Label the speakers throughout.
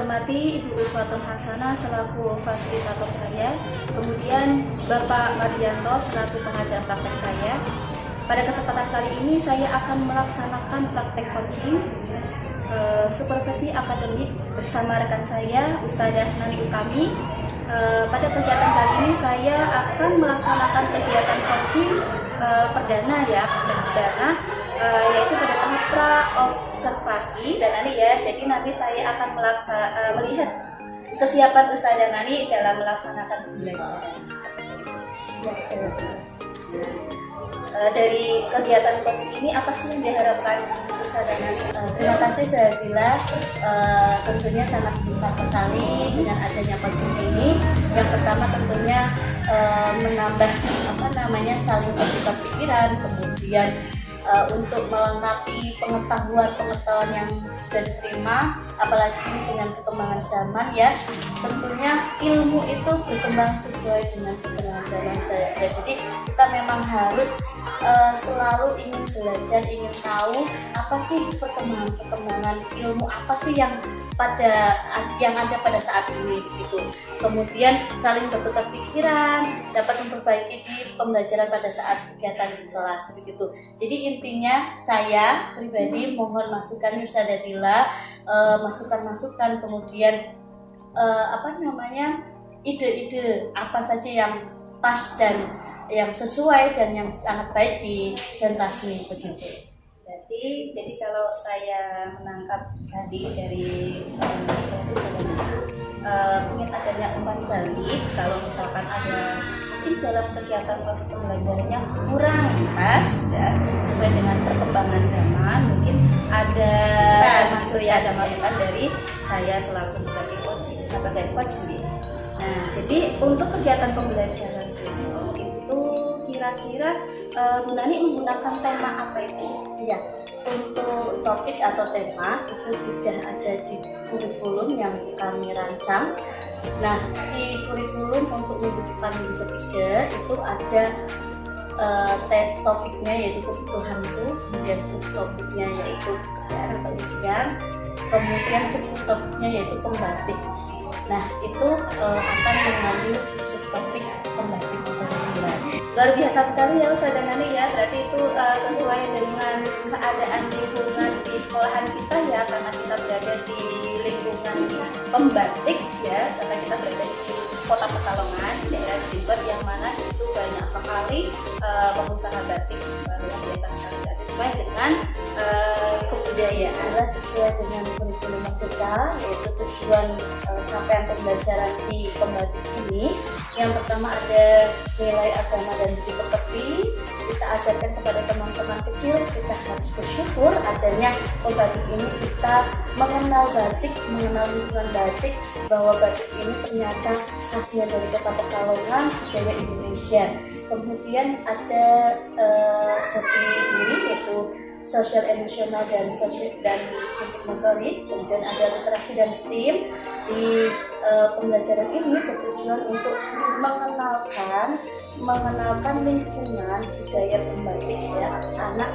Speaker 1: hormati Ibu Uswatun Hasanah selaku fasilitator saya, kemudian Bapak Mardianto selaku pengajar praktek saya. Pada kesempatan kali ini saya akan melaksanakan praktek coaching supervisi akademik bersama rekan saya Ustadzah Nani Utami. Pada kegiatan kali ini saya akan melaksanakan kegiatan coaching perdana yaitu pada tahap pra-observasi dan nanti ya. Jadi nanti saya akan melihat kesiapan Ustadzah Nani dalam melaksanakan pembelajaran. Dari kegiatan coaching ini apa sih yang diharapkan Ustadzah Nani?
Speaker 2: Terima kasih Zahila. Tentunya sangat bermanfaat sekali dengan adanya coaching ini. Yang pertama tentunya menambah saling bertukar pikiran, kemudian untuk melengkapi pengetahuan yang sudah diterima, apalagi ini dengan perkembangan zaman ya. Tentunya ilmu itu berkembang sesuai dengan perkembangan zaman saya. Jadi kita memang harus selalu ingin belajar, ingin tahu apa sih perkembangan ilmu apa sih yang ada pada saat ini gitu. Kemudian saling bertukar pikiran, dapat memperbaiki di pembelajaran pada saat kegiatan di kelas begitu. Jadi intinya saya pribadi mohon masukan Ustadzah Dila, masukan-masukan, kemudian ide-ide apa saja yang pas dan yang sesuai dan yang sangat baik di presentasi begitu.
Speaker 1: Jadi kalau saya menangkap tadi dari mungkin adanya umpan balik kalau misalkan ada mungkin dalam kegiatan proses pembelajarannya kurang pas ya, sesuai dengan perkembangan zaman, mungkin ada masukan dari saya selaku sebagai coach nih. Nah, jadi untuk kegiatan pembelajaran besok itu kira-kira Bu Nani menggunakan tema apa itu?
Speaker 2: Ya, untuk topik atau tema itu sudah ada di kurikulum yang kami rancang. Nah, di kurikulum untuk minggu depan, minggu ketiga itu ada topiknya yaitu kebutuhan itu, kemudian subtopiknya yaitu pekerjaan atau ujian, kemudian subtopiknya yaitu pembatik. Nah, itu akan mengambil subtopik pembatik.
Speaker 1: Luar biasa sekali ya Ustadzah Nani ya, berarti itu sesuai dengan keadaan lingkungan di sekolahan kita ya, karena kita berada di lingkungan pembatik ya, karena kita berada di Kota Pekalongan, daerah Jember, yang mana itu banyak sekali pengusaha batik. Luar biasa sekali, berarti sesuai dengan kebudayaan.
Speaker 2: Adalah sesuai dengan kurikulum Merdeka, yaitu tujuan capaian pembelajaran di pembatik ini. Yang pertama ada nilai agama dan budi pekerti. Kita ajarkan kepada teman-teman kecil, kita harus bersyukur adanya pembatik ini. Kita mengenal batik, mengenal lingkungan batik, bahwa batik ini ternyata khasnya dari Kota Pekalongan, budaya Indonesia. Kemudian ada jati diri, yaitu sosial emosional dan fisik motorik. Kemudian ada literasi dan STEAM. Di pembelajaran ini bertujuan untuk mengenalkan lingkungan budaya pembatik ya, anak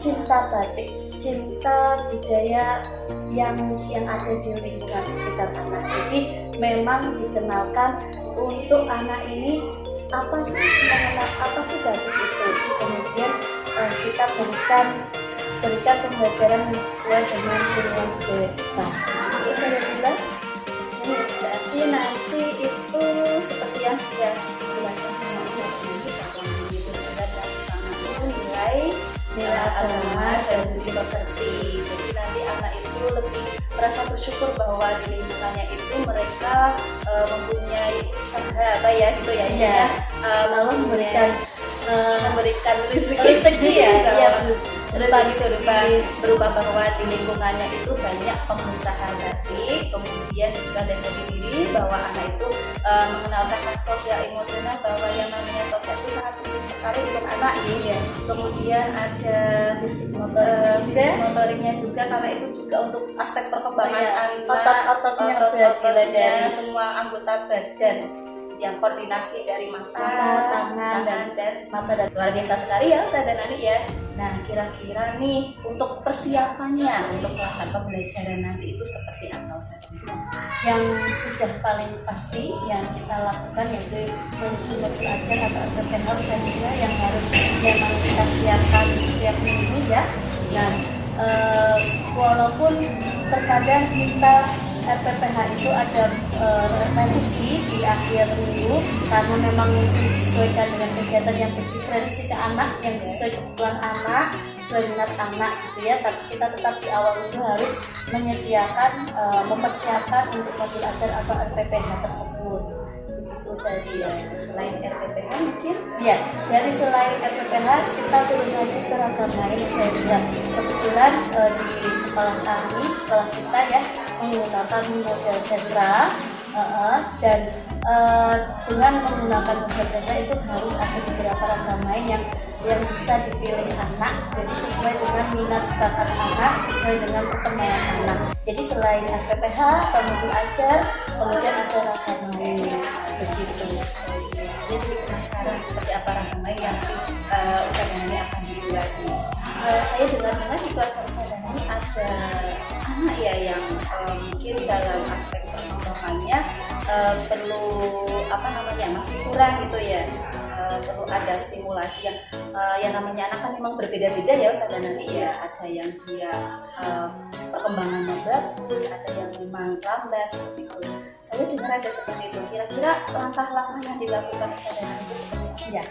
Speaker 2: cinta batik, cinta budaya yang ada di lingkungan sekitar anak. Jadi memang dikenalkan untuk anak ini apa sih batik itu. Kemudian kita berikan pembelajaran yang sesuai dengan lingkungan budaya kita.
Speaker 1: Saya bilang, berarti nanti itu seperti yang saya jelaskan sama saya nanti bahwa itu sama nilai agama dan budi pekerti. Jadi nanti anak itu lebih merasa bersyukur bahwa di lingkungannya itu mereka mempunyai usaha gitu ya,
Speaker 2: lalu memberikan
Speaker 1: rezeki ya, berupa bahwa di lingkungannya itu banyak pengusaha batik, kemudian juga ada jati diri bahwa anak itu mengenalkan sosial emosional, bahwa yang namanya sosial itu sangat penting sekali untuk anak ya. Kemudian ada fisik motoriknya juga, karena itu juga untuk aspek perkembangan anak, otot-ototnya semua anggota badan. yang koordinasi dari mata,
Speaker 2: tangan,
Speaker 1: dan mata, dan luar biasa sekali ya Ustazah Nani ya. Nah, kira-kira nih untuk persiapannya untuk pelaksanaan pembelajaran nanti itu seperti apa Ustazah?
Speaker 2: Yang sudah paling pasti yang kita lakukan yaitu menyusun modul ajar atau RPPH juga yang harus memang kita siapkan setiap minggu ya. Nah, walaupun terkadang kita RPPH itu ada revisi di akhir minggu karena memang disesuaikan dengan kegiatan yang berdiferensi ke anak, yang sesuai kebutuhan anak, sesuai minat anak gitu ya. Tapi kita tetap di awal minggu harus menyediakan, mempersiapkan untuk modul ajar atau RPPH tersebut. Itu dari selain RPPH mungkin? Ya, dari selain RPPH kita turun lagi ke ragam lain. Saya juga kebetulan di sekolah kami, sekolah kita ya menggunakan model sentra dan dengan menggunakan model sentra itu harus ada beberapa ragam lain yang bisa dipilih anak, jadi sesuai dengan minat bakat anak, sesuai dengan perkembangan anak. Jadi selain RPPH, modul ajar, kemudian ada ragam lain begitu.
Speaker 1: Jadi penasaran seperti apa ragam lain yang Ustazah Nani akan dibuat. Saya dengar di kelas Ustazah Nani ada anak ya yang mungkin dalam aspek perkembangannya perlu masih kurang gitu ya, perlu ada stimulasi yang namanya anak kan memang berbeda-beda ya Ustazah Nani ya. Ada yang dia perkembangannya bagus, ada yang memang lambat seperti itu. Saya dengar ada seperti itu. Kira-kira langkah-langkah yang dilakukan Ustazah Nani itu seperti apa?
Speaker 2: Ya,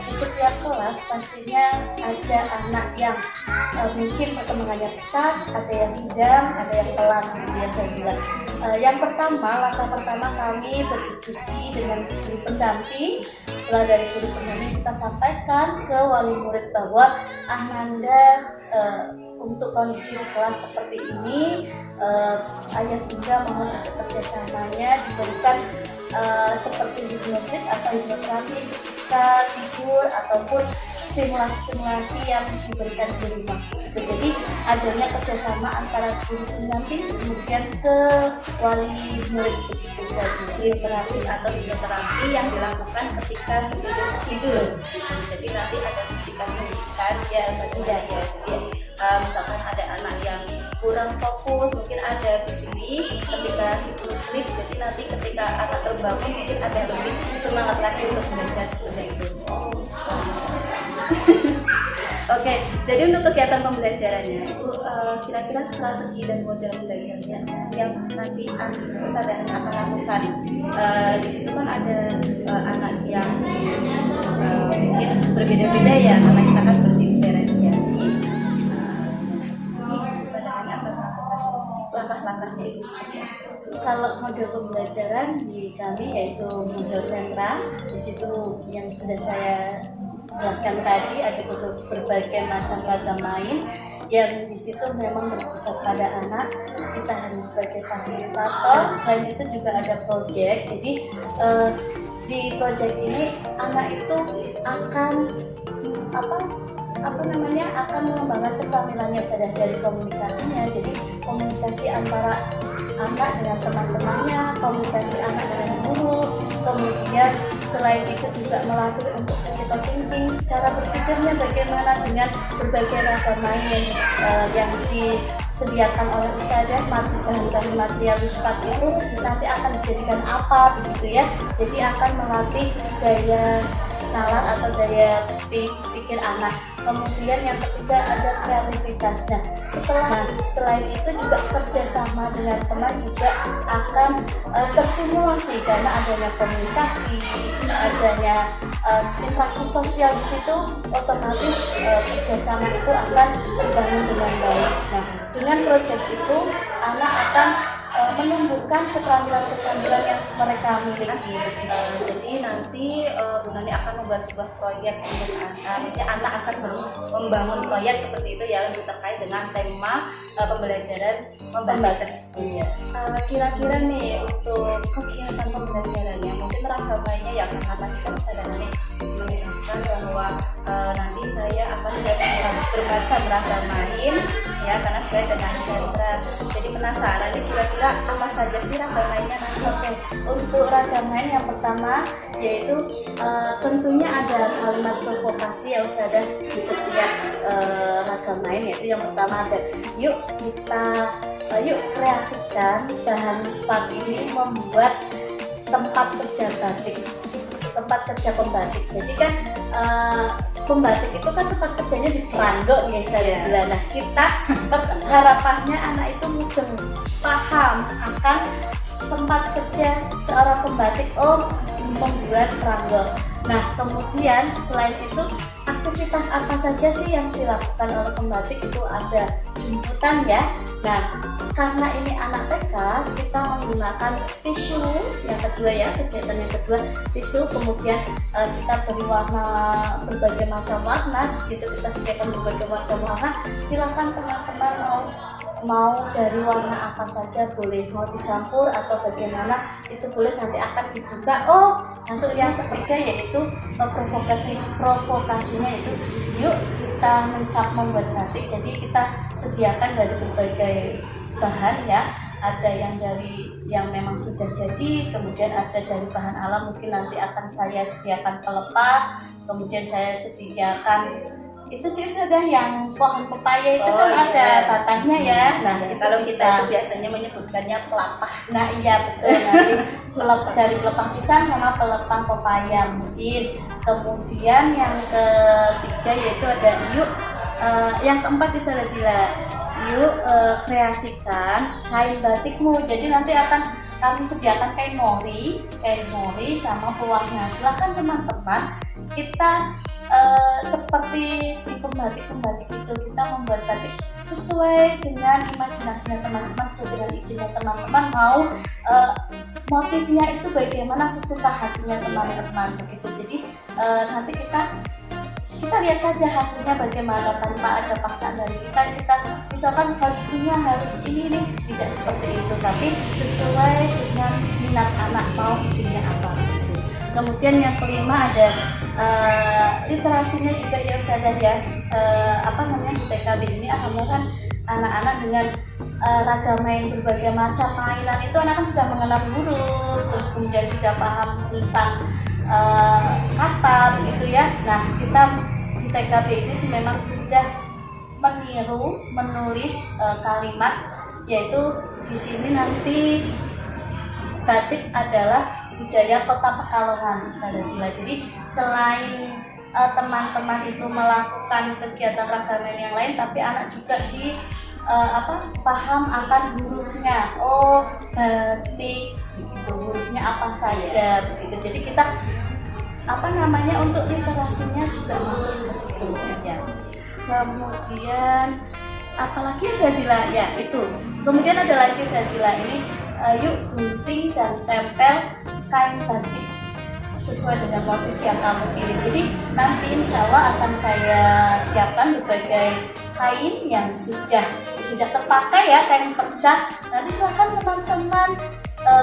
Speaker 2: di setiap kelas pastinya ada anak yang mungkin perkembangannya pesat, ada yang sedang, ada yang pelan gitu ya saya bilang. Yang pertama, langkah pertama kami berdiskusi dengan guru pendamping. Setelah dari guru pendamping kita sampaikan ke wali murid bahwa Ananda untuk kondisi di kelas seperti ini, ayah bunda mohon untuk kerjasamanya diberikan seperti hipnosis atau hipnoterapi ketika tidur ataupun stimulasi-stimulasi yang diberikan di rumah. Jadi adanya kerjasama antara guru pendamping kemudian ke wali murid begitu.
Speaker 1: Hipnoterapi atau hipnoterapi yang dilakukan ketika sebelum tidur. Jadi nanti ada bisikan-bisikan ya satu ya. Jadi misalkan ada anak yang kurang fokus, mungkin ada bisik ketika itu sleep. Jadi nanti ketika anak terbangun mungkin ada lebih semangat lagi untuk belajar seperti itu. Oke, jadi untuk kegiatan pembelajarannya itu kira-kira strategi dan model belajarnya yang nanti Ustazah akan lakukan. Di situ kan ada anak yang mungkin berbeda-beda ya, karena kita kan berdiferensiasi. Ustazah akan melakukan langkah-langkahnya itu seperti apa?
Speaker 2: Kalau model pembelajaran di kami yaitu model sentra, di situ yang sudah saya jelaskan tadi ada berbagai macam ragam lain yang di situ memang berpusat pada anak. Kita hanya sebagai fasilitator. Selain itu juga ada project. Jadi di project ini anak itu akan akan mengembangkan keterampilannya pada dari komunikasinya. Jadi komunikasi antara anak dengan teman-temannya, komunikasi anak dengan guru, kemudian selain itu juga melatih untuk critical thinking, cara berpikirnya bagaimana dengan berbagai ragam lain yang disediakan oleh Ustazah. Bahan-bahan material sifat itu nanti akan dijadikan apa begitu ya. Jadi akan melatih daya nalar atau daya pikir anak. Kemudian yang ketiga ada kreativitas. Nah, selain itu juga kerjasama dengan teman juga akan terstimulasi karena adanya komunikasi, adanya interaksi sosial di situ, otomatis kerjasama itu akan terbangun dengan baik. Nah, dengan proyek itu anak akan menumbuhkan keterampilan-keterampilan yang mereka miliki.
Speaker 1: Jadi nanti Bu Nani akan membuat sebuah proyek untuk anak akan membangun proyek seperti itu ya untuk terkait dengan tema pembelajaran membaca tersebut. Kira-kira nih untuk kegiatan pembelajarannya mungkin ragamanya ya karena tadi kan saya Nani menjelaskan bahwa nanti saya akan berbagai macam ragam main ya, karena sesuai dengan sentra. Jadi penasaran nih kira-kira apa saja sih ragam mainnya nanti.
Speaker 2: Oke, untuk ragam main yang pertama yaitu tentunya ada kalimat provokasi ya Ustazah di setiap ragam main, yaitu yang pertama ada yuk kreasikan bahan muspat ini membuat tempat kerja batik, tempat kerja pembatik. Jadi kan pembatik itu kan tempat kerjanya di Keranggo ya. Nah kita harapannya anak itu mudeng paham akan tempat kerja seorang pembatik, membuat Keranggo. Nah kemudian selain itu aktivitas apa saja sih yang dilakukan oleh pembatik, itu ada jemputan ya. Nah karena ini anak TK, kita menggunakan tisu yang kedua ya, kegiatan yang kedua tisu, kemudian kita beri warna, berbagai macam warna. Di situ kita sediakan berbagai macam warna. Silakan teman-teman mau dari warna apa saja boleh, mau dicampur atau bagaimana itu boleh, nanti akan dibuka. Masuk yang ketiga yaitu provokasinya itu yuk kita mencap membuat batik. Jadi kita sediakan dari berbagai bahan ya, ada yang memang sudah jadi, kemudian ada dari bahan alam, mungkin nanti akan saya sediakan pelepah, kemudian saya sediakan itu sih sudah yang pohon pepaya itu kan ada batangnya ya. Nah
Speaker 1: kalau kita itu biasanya menyebutkannya pelapah.
Speaker 2: Nah iya betul, nanti dari pelepah pisang sama pelepah pepaya mungkin. Kemudian yang ketiga yaitu ada yang keempat bisa bila yuk kreasikan kain batikmu. Jadi nanti akan kami sediakan kain mori sama pewarna. Silakan teman-teman, kita seperti di pembatik itu kita membuat batik sesuai dengan imajinasinya teman-teman, sesuai dengan izinnya teman-teman, mau motifnya itu bagaimana sesuka hatinya teman-teman begitu. Jadi nanti kita lihat saja hasilnya bagaimana, tanpa ada paksaan dari kita misalkan harus ini tidak seperti itu, tapi sesuai dengan minat anak, mau izinnya apa gitu. Kemudian yang kelima ada literasinya juga ya Ustazah ya. Di TKB ini alhamdulillah kan anak-anak dengan ragam main berbagai macam mainan itu anak kan sudah mengenal huruf, terus kemudian sudah paham tentang kata begitu ya. Nah kita di TKB ini memang sudah menulis kalimat, yaitu di sini nanti batik adalah budaya Kota Pekalongan. Jadi selain teman-teman itu melakukan kegiatan ragaman yang lain, tapi anak juga paham akan hurufnya. Batik gitu, hurufnya apa saja begitu. Jadi kita untuk literasinya juga masuk ke situ ya. Kemudian apalagi saya bilang ya itu. Kemudian ada lagi saya bilang ini yuk gunting dan tempel kain batik sesuai dengan motif yang kamu pilih. Jadi nanti insya Allah akan saya siapkan berbagai kain yang sudah terpakai ya, kain pecah. Nanti silahkan teman-teman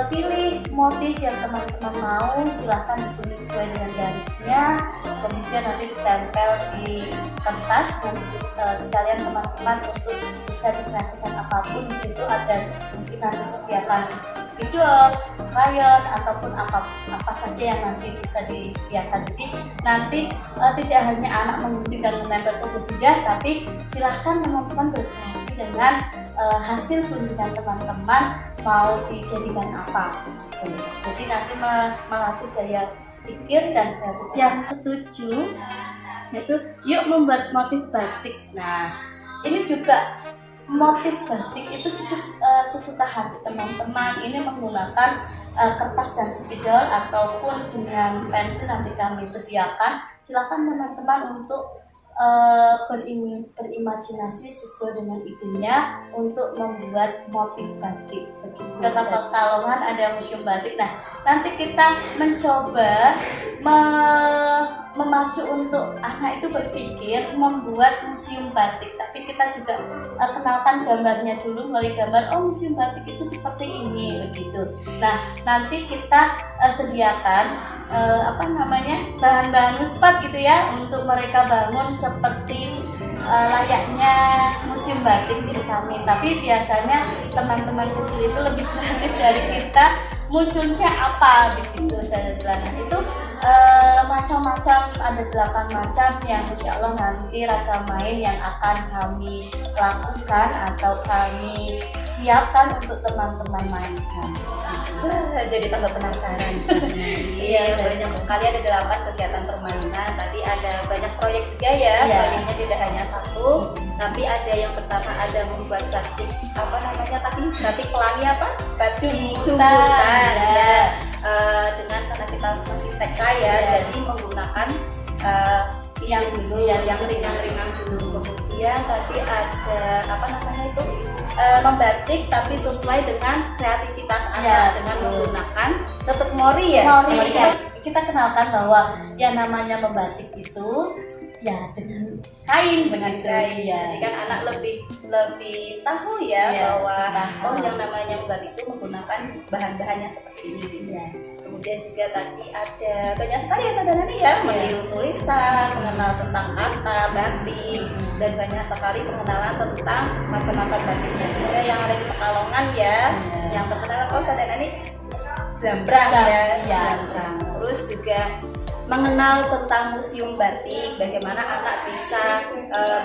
Speaker 2: pilih motif yang teman-teman mau, silahkan dipilih sesuai dengan garisnya, kemudian nanti ditempel di kertas. Nanti sekalian teman-teman untuk bisa dikreasikan apapun. Di situ ada mungkin nanti sediakan spidol, crayon ataupun apa saja yang nanti bisa disediakan. Jadi nanti tidak hanya anak menggunting dan menempel saja sudah, tapi silahkan teman-teman berkreasi dengan hasil kunjungan teman-teman mau dijadikan apa. Jadi nanti melatih daya pikir dan kreatif. Yang ketujuh yaitu yuk membuat motif batik. Nah ini juga motif batik itu sesuka hati teman-teman. Ini menggunakan kertas dan spidol ataupun dengan pensil nanti kami sediakan. Silakan teman-teman untuk berimajinasi sesuai dengan idenya untuk membuat motif batik. Kota Pekalongan ada museum batik. Nah, nanti kita mencoba memacu untuk anak itu berpikir membuat museum batik, tapi kita juga kenalkan gambarnya dulu melalui gambar. Museum batik itu seperti ini begitu. Nah, nanti kita sediakan bahan-bahan muspat gitu ya untuk mereka bangun seperti layaknya museum batik di kami, tapi biasanya teman-teman kecil itu lebih kreatif dari kita, munculnya apa begitu saya bilang. Itu macam-macam, ada 8 macam yang insya Allah nanti ragam main yang akan kami lakukan atau kami siapkan untuk teman-teman mainkan.
Speaker 1: Jadi tambah penasaran sebenarnya. Iya, banyak sekali, ada 8 kegiatan permainan. Tadi ada banyak proyek juga ya.
Speaker 2: Iya.
Speaker 1: Proyeknya tidak hanya satu, tapi ada yang pertama ada membuat batik apa namanya tadi? Batik pelangi apa? Baju jumbutan ya. Dengan karena kita masih TK ya, jadi menggunakan yang dulu yang ringan-ringan dulu. Kemudian tadi ada apa namanya itu? Membatik tapi sesuai dengan kreativitas anak dengan menggunakan tetap mori ya.
Speaker 2: Mori ya. Kita kenalkan bahwa yang namanya membatik itu ya dengan kain,
Speaker 1: dengan kain ya. Jadi kan anak lebih tahu ya, bahwa oh yang namanya membatik itu menggunakan bahan-bahannya seperti ini ya. Kemudian juga tadi ada banyak sekali ya saudara ya, meniru tulisan, mengenal tentang kata batik, dan banyak sekali pengenalan tentang macam-macam batiknya juga yang ada di Pekalongan ya. Yang terkenal apa saudara ini? Jambrang ya. Jambrang. Terus juga mengenal tentang museum batik, bagaimana anak bisa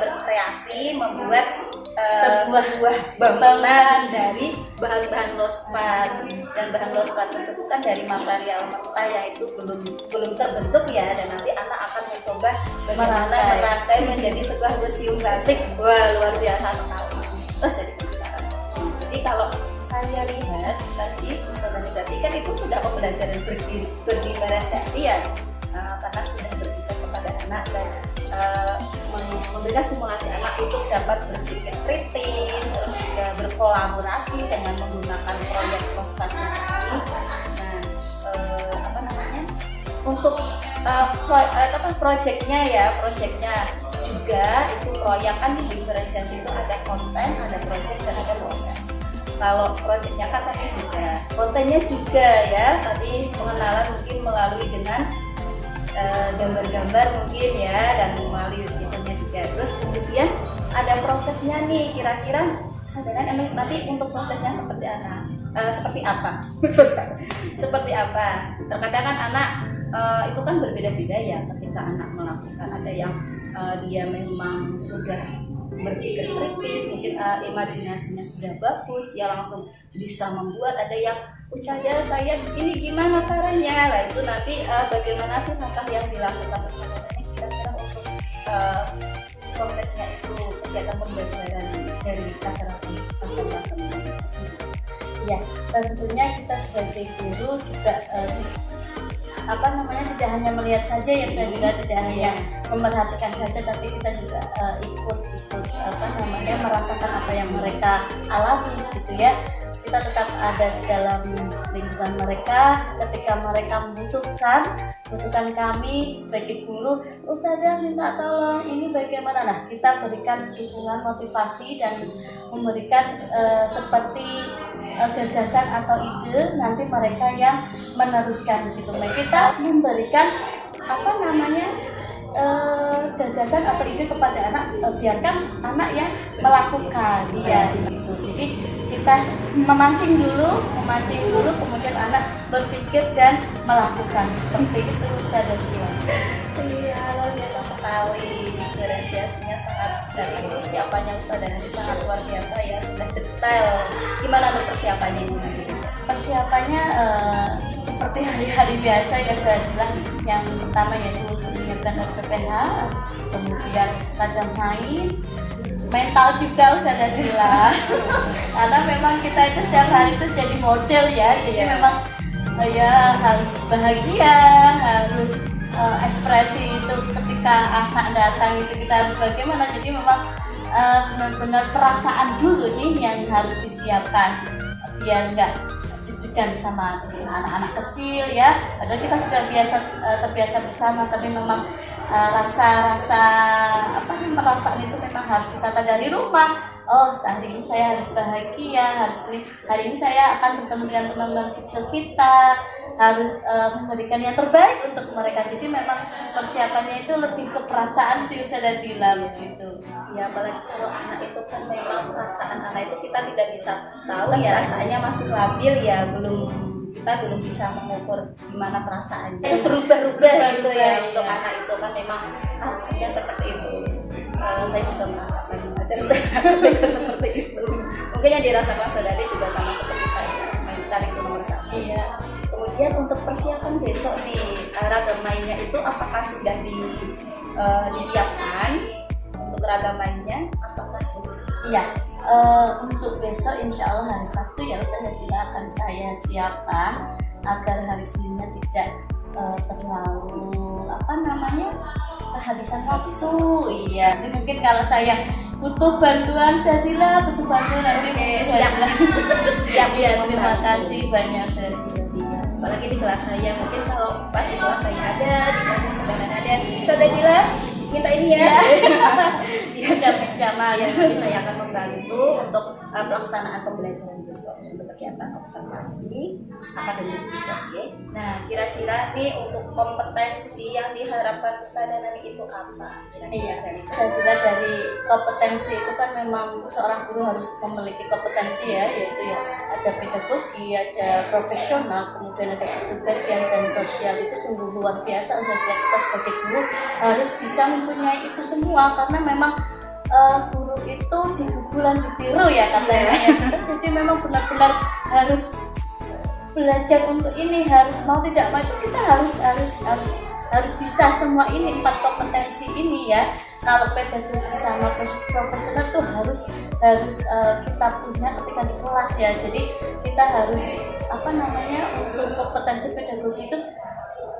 Speaker 1: berkreasi membuat sebuah bangunan dari bahan-bahan lospan, dan bahan lospan tersebut kan dari material mentah yang itu belum terbentuk ya, dan nanti anak akan mencoba bagaimana merangkai menjadi sebuah museum batik. Wah, luar biasa sekali. Terus jadi penasaran. Jadi kalau saya lihat tadi misalnya batik kan itu sudah pembelajaran berdiferensiasi ya, karena sudah berpisah kepada anak dan memberikan stimulasi anak untuk dapat berpikir kritis, terus juga berkolaborasi dengan menggunakan proyek postcard ini. Nah, apa namanya? Untuk proyeknya juga itu proyek kan di diferensiasi itu ada konten, ada proyek dan ada proses. Kalau proyeknya kan tadi sudah, kontennya juga ya, tadi pengenalan mungkin melalui dengan gambar-gambar mungkin ya, dan melalui videonya juga. Terus kemudian ada prosesnya nih, kira-kira saudara nanti untuk prosesnya seperti apa? Seperti apa? Terkadang kan anak itu kan berbeda-beda ya ketika anak melakukan. Ada yang dia memang sudah berpikir kritis, mungkin imajinasinya sudah bagus, dia langsung bisa membuat. Ada yang Ustazah saya ini gimana caranya? Lah itu nanti bagaimana sih langkah yang dilakukan bersama-sama kira-kira untuk prosesnya itu, kegiatan pembelajaran dari kakak-kakak.
Speaker 2: Ya, tentunya kita sebagai guru juga tidak hanya melihat saja ya, saya juga tidak hanya memperhatikan saja, tapi kita juga ikut merasakan apa yang mereka alami gitu ya. Kita tetap ada di dalam lingkungan mereka. Ketika mereka membutuhkan kami sebagai guru, Ustazah minta tolong ini bagaimana, nah kita berikan dukungan, motivasi, dan memberikan seperti gagasan atau ide, nanti mereka yang meneruskan gitu. Nah, kita memberikan gagasan atau ide kepada anak, biarkan anak yang melakukan ya gitu. Jadi kita memancing dulu, kemudian anak berpikir dan melakukan, seperti itu Ustazah bilang.
Speaker 1: Iya, luar biasa sekali. Diferensiasinya sangat, dan persiapannya Ustazah nanti sangat luar biasa ya, sudah detail. Gimana untuk persiapannya ini nanti?
Speaker 2: Persiapannya seperti hari-hari biasa yang saya bilang. Yang pertama yaitu menyiapkan RPPH, kemudian ragam main, mental juga Ustazah bilang. Karena memang kita itu setiap hari itu jadi model ya, jadi memang saya harus bahagia, harus ekspresi itu ketika anak datang itu kita harus bagaimana. Jadi memang benar-benar perasaan dulu nih yang harus disiapkan biar nggak deg-degan sama anak-anak kecil ya. Padahal kita sudah terbiasa bersama, tapi memang perasaan itu memang harus ditata dari rumah. Oh, hari ini saya harus bahagia, hari ini saya akan bertemu dengan teman-teman kecil kita, harus memberikan yang terbaik untuk mereka. Jadi memang persiapannya itu lebih ke perasaan sih Ustazah Dila begitu.
Speaker 1: Ya apalagi kalau anak itu kan memang perasaan anak itu kita tidak bisa tahu ya, rasanya masih labil ya, kita belum bisa mengukur gimana perasaannya. Itu berubah-ubah gitu ya untuk anak itu kan memang ya seperti itu. Saya juga merasakan seperti itu. Mungkin yang dirasakan saudari juga sama seperti saya. Mental itu nomor 1.
Speaker 2: Iya.
Speaker 1: Kemudian untuk persiapan besok nih, ragam mainnya itu apakah sudah disiapkan untuk ragam mainnya? Apakah sudah?
Speaker 2: Iya. Untuk besok insya Allah hari Sabtu ya Ustazah Dila akan saya siapkan agar hari Seninnya tidak terlalu kehabisan waktu. Iya, jadi mungkin kalau saya butuh bantuan Ustazah Dila, nanti siap ya. Terima kasih banyak Ustazah Dila.
Speaker 1: Apalagi di kelas saya, mungkin kalau pas di kelas saya ada, di kelas saudara ada, Ustazah Dila minta ini ya.
Speaker 2: Ada pinjaman
Speaker 1: ya, nanti saya akan membantu untuk pelaksanaan pembelajaran besok untuk kegiatan observasi akademik besok ya. Nah, kira-kira nih untuk kompetensi yang diharapkan Ustazah Nani itu apa?
Speaker 2: Iya, saya kira dari kompetensi itu kan memang seorang guru harus memiliki kompetensi ya, yaitu ya ada pedagogi, ada profesional, kemudian ada kepribadian dan sosial. Itu sungguh luar biasa. Kita sebagai guru harus bisa mempunyai itu semua, karena memang guru itu digugulan ditiru ya katanya. Jadi memang benar-benar harus belajar untuk ini, harus mau tidak mau itu kita harus bisa semua ini, 4 kompetensi ini ya. Kalau pedagogi sama profesional tuh harus kita punya ketika di kelas ya. Jadi kita harus untuk kompetensi pedagogi itu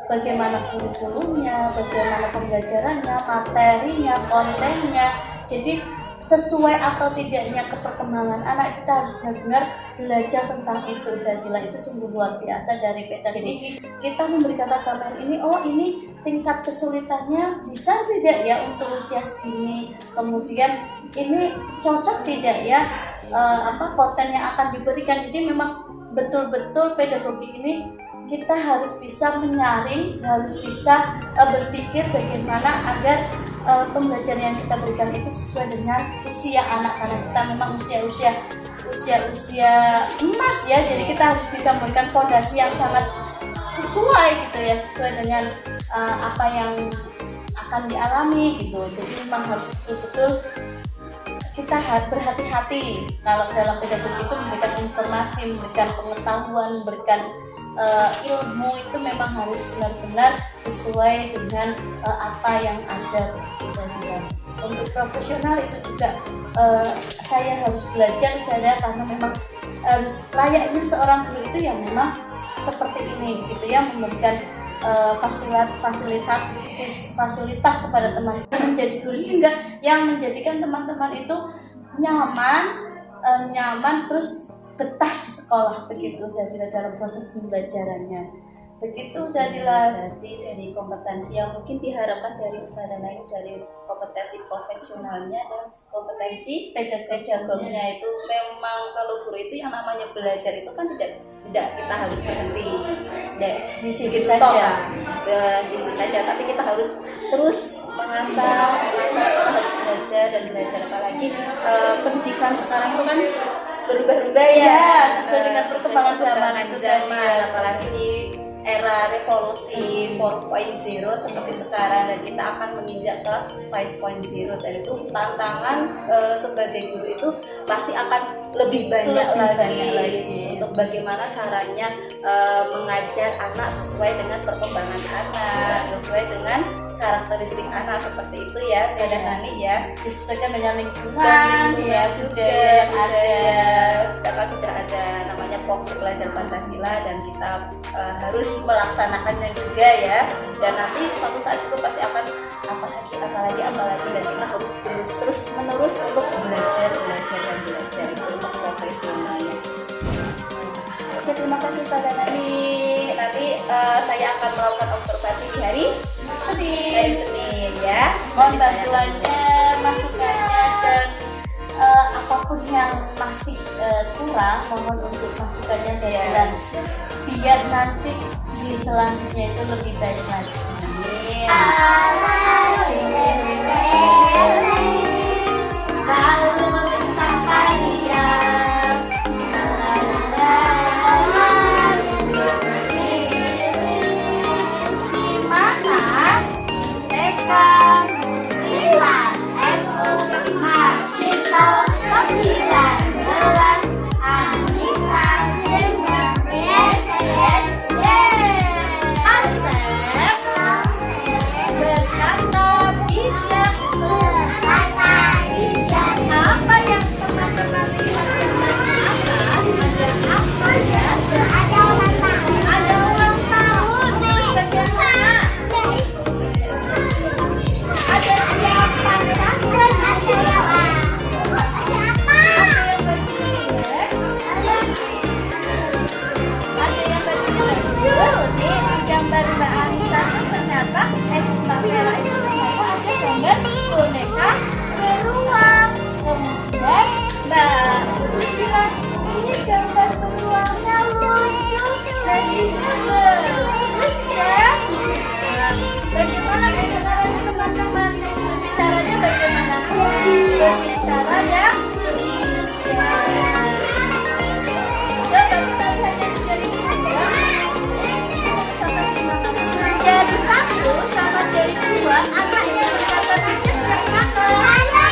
Speaker 2: bagaimana kurikulumnya, bagaimana pembelajarannya, materinya, kontennya. Jadi sesuai atau tidaknya keperkembangan anak, kita harus benar-benar belajar tentang itu. Jadilah itu sungguh luar biasa dari peta. Jadi kita memberikan ragaman ini, ini tingkat kesulitannya bisa tidak ya untuk usia segini, kemudian ini cocok tidak ya konten yang akan diberikan. Jadi memang betul-betul pedagogi ini kita harus bisa menyaring, harus bisa berpikir bagaimana agar pembelajaran yang kita berikan itu sesuai dengan usia anak, karena kita memang usia emas ya. Jadi kita harus bisa memberikan fondasi yang sangat sesuai gitu ya, sesuai dengan apa yang akan dialami gitu. Jadi memang harus betul-betul kita berhati-hati kalau dalam pedagogi itu memberikan informasi, memberikan pengetahuan, memberikan ilmu itu memang harus benar-benar sesuai dengan apa yang ada. Untuk profesional itu juga saya harus belajar karena memang harus layaknya seorang guru itu yang memang seperti ini gitu ya, memberikan fasilitas kepada teman-teman, menjadi guru juga yang menjadikan teman-teman itu nyaman terus betah di sekolah begitu. Jadilah dalam proses pembelajarannya begitu. Jadilah
Speaker 1: berarti dari kompetensi yang mungkin diharapkan dari Ustazah Nani, dari kompetensi profesionalnya dan kompetensi pedagognya itu memang kalau guru itu yang namanya belajar itu kan tidak kita harus berhenti di situ saja, tapi kita harus terus mengasah, kita harus belajar dan belajar. Apalagi pendidikan sekarang itu kan berubah-ubah ya, sesuai dengan perkembangan zaman, apalagi di era revolusi 4.0 seperti sekarang, dan kita akan menginjak ke 5.0 dan itu tantangan sebagai guru itu pasti akan lebih banyak lagi untuk bagaimana caranya mengajar anak sesuai dengan perkembangan anak, sesuai dengan karakteristik anak seperti itu ya, Ustazah Nani ya,
Speaker 2: disesuaikan dengan lingkungan ya,
Speaker 1: juga yang ada. Kita sudah ada namanya profil belajar Pancasila dan kita harus melaksanakannya juga ya, dan nanti suatu saat itu pasti akan apalagi dan kita harus terus menerus untuk belajar itu untuk profesionalnya. Oke, terima kasih Ustazah Nani. Nanti saya akan melakukan observasi di hari Senin ya.
Speaker 2: Mohon bantuannya, masukannya dan apapun yang masih kurang, mohon untuk masukannya dan biar nanti di selanjutnya itu lebih baik lagi. Bagaimana caranya teman-teman? Caranya bagaimana? Berbicara yang bijak. Coba kita lihat yang jadi dua. Jadi satu sama jadi dua, anaknya berkata bijak yang mana?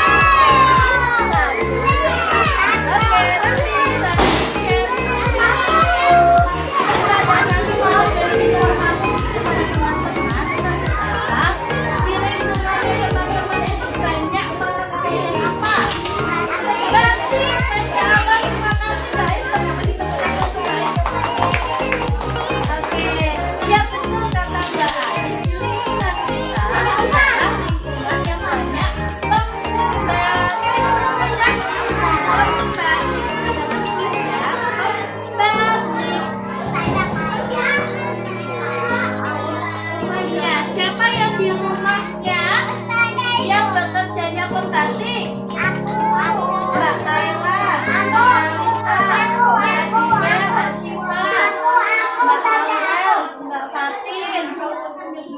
Speaker 2: Oke, nanti kita lihat. Kita nanti mau beri informasi kepada teman-teman. Di lingkungannya teman-teman itu banyak mata kecil apa? Batik, Masya Allah, terima kasih guys. Teman-teman ditepuk guys. Oke, ya betul kata Mbak Ais. Di lingkungan kita adalah lingkungan yang banyak Iya, siapa yang di rumahnya yang bekerjanya pembatik? Mbak Kayla, Mbak Alisa, Mbak Dina, Mbak Syifa, Mbak Aurel, Mbak Fatin,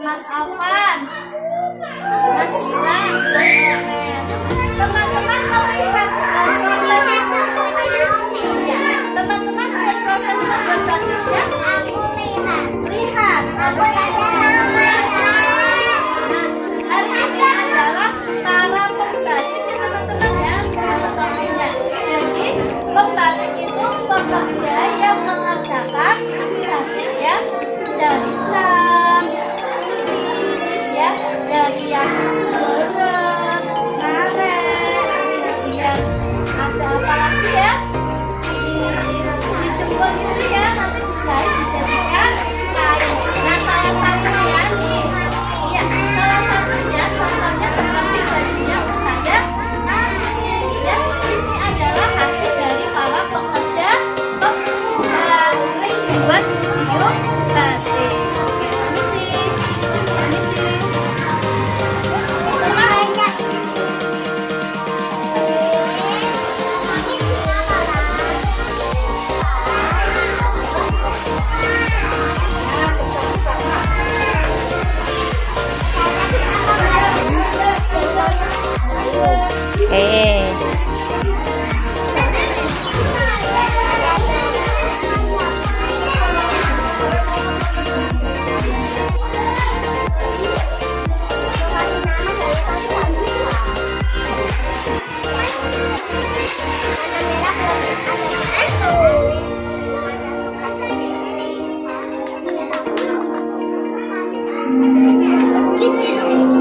Speaker 2: Mas Afan, Mas Gilang, Mas Emen. Teman-teman melihat proses iya, teman-teman melihat proses membuat batiknya? Lihat. Nah, hari ini adalah para pembatik ya teman-teman ya, contohnya. Jadi pembatik itu pekerja yang mengerjakan batik ya dari cat, tulis ya, dari yang borong, ngaret, kemudian ada apa lagi ya? Dijemur gitu ya, nanti dijahit dijadikan kain. Nah, salah satunya nih, iya, salah satunya contohnya seperti bajunya Ustazah Nani ya. Ini adalah hasil dari para pekerja pembatik buat museum batik. Oke, permisi.
Speaker 3: Gitu.